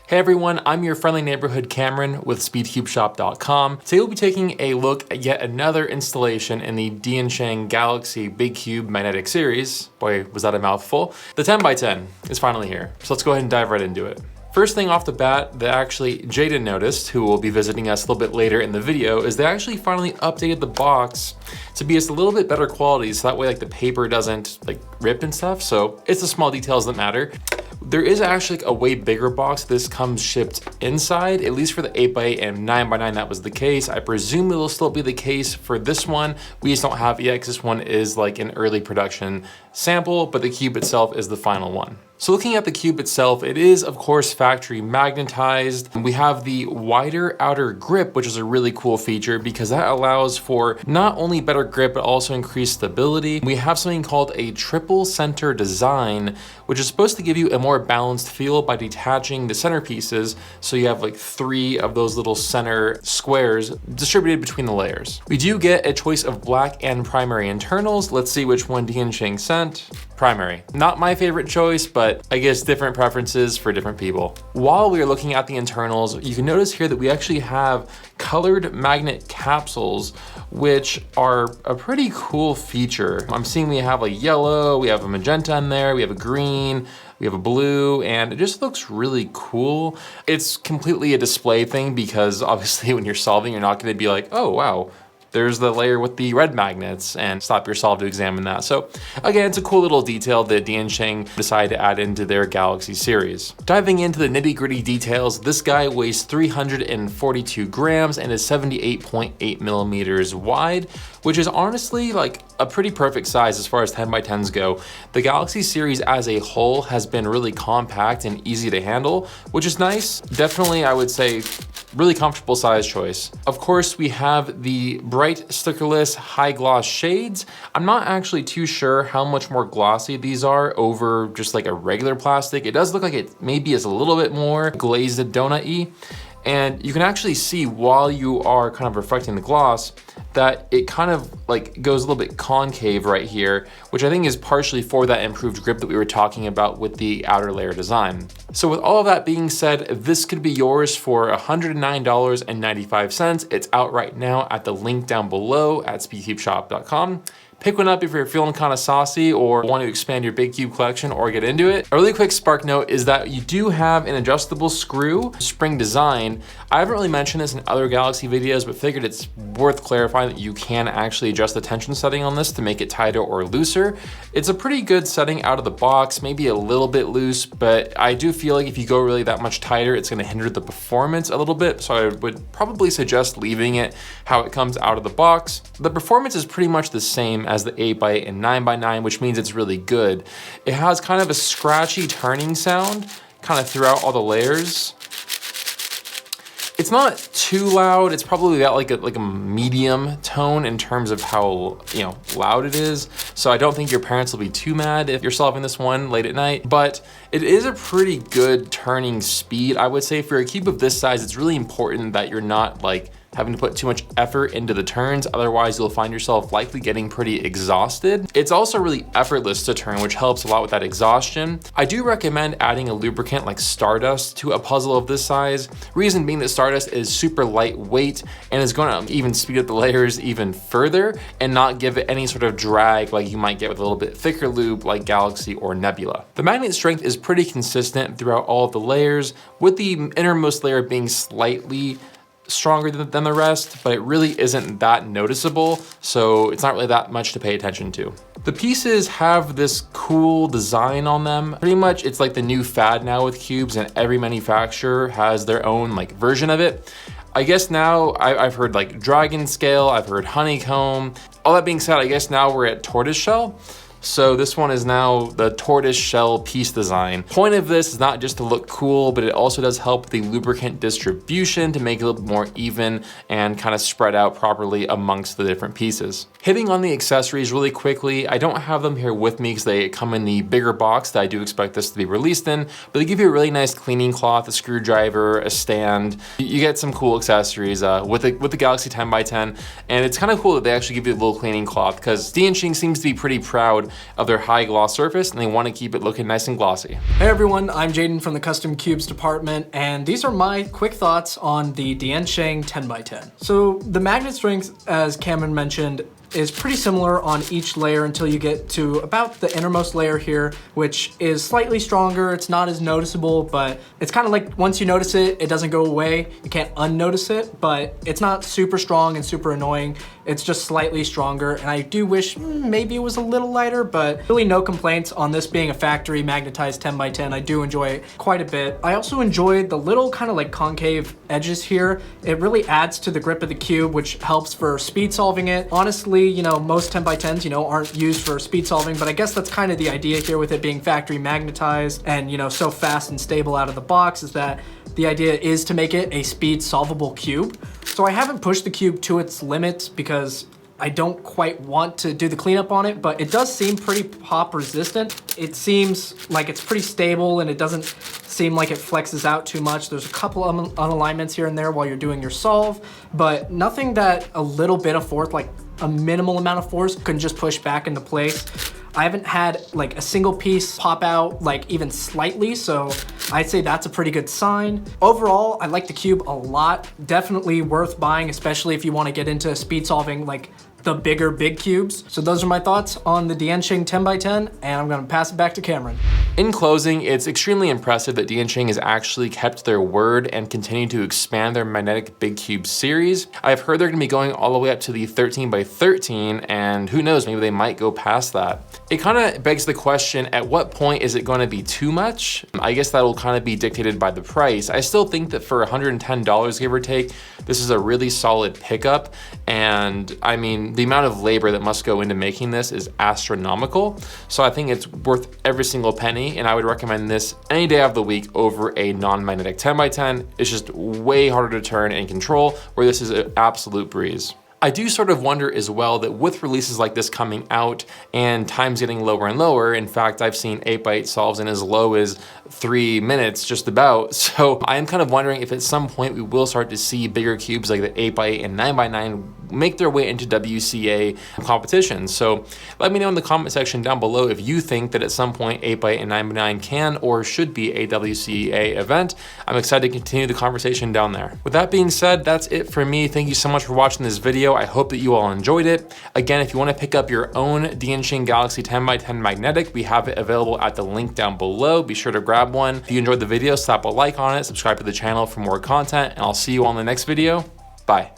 Hey everyone, I'm your friendly neighborhood Cameron with SpeedCubeShop.com. Today we'll be taking a look at yet another installation in the DianSheng Galaxy Big Cube Magnetic Series. Boy, was that a mouthful. The 10x10 is finally here, so let's go ahead and dive right into it. First thing off the bat that actually Jaden noticed, who will be visiting us a little bit later in the video, is they actually finally updated the box to be just a little bit better quality, so that way like the paper doesn't like rip and stuff. So it's the small details that matter. There is actually a way bigger box. This comes shipped inside, at least for the 8x8 and 9x9 that was the case. I presume it'll still be the case for this one. We just don't have it yet because this one is like an early production sample, but the cube itself is the final one. So looking at the cube itself, it is of course factory magnetized. We have the wider outer grip, which is a really cool feature because that allows for not only better grip, but also increased stability. We have something called a triple center design, which is supposed to give you a more balanced feel by detaching the center pieces. So you have like 3 of those little center squares distributed between the layers. We do get a choice of black and primary internals. Let's see which one DianSheng sent. Primary. Not my favorite choice, but I guess different preferences for different people. While we are looking at the internals, you can notice here that we actually have colored magnet capsules, which are a pretty cool feature. I'm seeing we have a yellow, we have a magenta in there, we have a green, we have a blue, and it just looks really cool. It's completely a display thing because obviously when you're solving, you're not gonna be like, oh wow, there's the layer with the red magnets, and stop your solve to examine that. So again, it's a cool little detail that DianSheng decided to add into their Galaxy series. Diving into the nitty gritty details, this guy weighs 342 grams and is 78.8 millimeters wide, which is honestly like a pretty perfect size as far as 10x10s go. The Galaxy series as a whole has been really compact and easy to handle, which is nice. Definitely, I would say, really comfortable size choice. Of course, we have the bright stickerless high gloss shades. I'm not actually too sure how much more glossy these are over just like a regular plastic. It does look like it maybe is a little bit more glazed donut-y. And you can actually see while you are kind of reflecting the gloss that it kind of like goes a little bit concave right here, which I think is partially for that improved grip that we were talking about with the outer layer design. So with all of that being said, this could be yours for $109.95. It's out right now at the link down below at SpeedCubeShop.com. Pick one up if you're feeling kind of saucy or want to expand your big cube collection or get into it. A really quick spark note is that you do have an adjustable screw spring design. I haven't really mentioned this in other Galaxy videos, but figured it's worth clarifying that you can actually adjust the tension setting on this to make it tighter or looser. It's a pretty good setting out of the box, maybe a little bit loose, but I do feel like if you go really that much tighter, it's gonna hinder the performance a little bit. So I would probably suggest leaving it how it comes out of the box. The performance is pretty much the same as the 8x8 and 9x9, which means it's really good. It has kind of a scratchy turning sound kind of throughout all the layers. It's not too loud. It's probably got like a medium tone in terms of how, you know, loud it is. So I don't think your parents will be too mad if you're solving this one late at night, but it is a pretty good turning speed. I would say for a cube of this size, it's really important that you're not like having to put too much effort into the turns. Otherwise, you'll find yourself likely getting pretty exhausted. It's also really effortless to turn, which helps a lot with that exhaustion. I do recommend adding a lubricant like Stardust to a puzzle of this size. Reason being that Stardust is super lightweight and is gonna even speed up the layers even further and not give it any sort of drag like you might get with a little bit thicker lube like Galaxy or Nebula. The magnet strength is pretty consistent throughout all of the layers, with the innermost layer being slightly stronger than the rest, but it really isn't that noticeable, so it's not really that much to pay attention to. The pieces have this cool design on them. Pretty much it's like the new fad now with cubes, and every manufacturer has their own like version of it. I guess now I've heard like dragon scale, I've heard honeycomb. All that being said, I guess now we're at tortoise shell. So this one is now the tortoise shell piece design. Point of this is not just to look cool, but it also does help the lubricant distribution to make it a little bit more even and kind of spread out properly amongst the different pieces. Hitting on the accessories really quickly, I don't have them here with me because they come in the bigger box that I do expect this to be released in, but they give you a really nice cleaning cloth, a screwdriver, a stand. You get some cool accessories with the Galaxy 10x10, and it's kind of cool that they actually give you a little cleaning cloth because DianSheng seems to be pretty proud of their high gloss surface, and they want to keep it looking nice and glossy. Hey everyone, I'm Jaden from the Custom Cubes department, and these are my quick thoughts on the DianSheng 10x10. So the magnet strength, as Cameron mentioned, is pretty similar on each layer until you get to about the innermost layer here, which is slightly stronger. It's not as noticeable, but it's kind of like once you notice it, it doesn't go away. You can't unnotice it, but it's not super strong and super annoying. It's just slightly stronger, and I do wish maybe it was a little lighter, but really no complaints on this being a factory magnetized 10x10. I do enjoy it quite a bit. I also enjoyed the little kind of like concave edges here. It really adds to the grip of the cube, which helps for speed solving it. Honestly, you know, most 10x10s, you know, aren't used for speed solving, but I guess that's kind of the idea here with it being factory magnetized and, you know, so fast and stable out of the box, is that the idea is to make it a speed solvable cube. So I haven't pushed the cube to its limits because I don't quite want to do the cleanup on it, but it does seem pretty pop resistant. It seems like it's pretty stable and it doesn't seem like it flexes out too much. There's a couple of unalignments here and there while you're doing your solve, but nothing that a little bit of force, like a minimal amount of force, can just push back into place. I haven't had like a single piece pop out like even slightly, so I'd say that's a pretty good sign. Overall, I like the cube a lot. Definitely worth buying, especially if you want to get into speed solving like the big cubes. So those are my thoughts on the DianSheng 10x10, and I'm gonna pass it back to Cameron. In closing, it's extremely impressive that DianSheng has actually kept their word and continued to expand their magnetic big cube series. I've heard they're gonna be going all the way up to the 13x13, and who knows, maybe they might go past that. It kind of begs the question, at what point is it gonna be too much? I guess that'll kind of be dictated by the price. I still think that for $110, give or take, this is a really solid pickup, and I mean, the amount of labor that must go into making this is astronomical. So I think it's worth every single penny, and I would recommend this any day of the week over a non-magnetic 10x10. It's just way harder to turn and control, where this is an absolute breeze. I do sort of wonder as well that with releases like this coming out and times getting lower and lower, in fact, I've seen 8x8 solves in as low as 3 minutes just about. So I am kind of wondering if at some point we will start to see bigger cubes like the 8x8 and 9x9 make their way into WCA competitions. So let me know in the comment section down below if you think that at some point 8x8 and 9x9 can or should be a WCA event. I'm excited to continue the conversation down there. With that being said, that's it for me. Thank you so much for watching this video. I hope that you all enjoyed it. Again, if you want to pick up your own DianSheng Galaxy 10x10 magnetic, we have it available at the link down below. Be sure to grab one. If you enjoyed the video, slap a like on it, subscribe to the channel for more content, and I'll see you on the next video. Bye.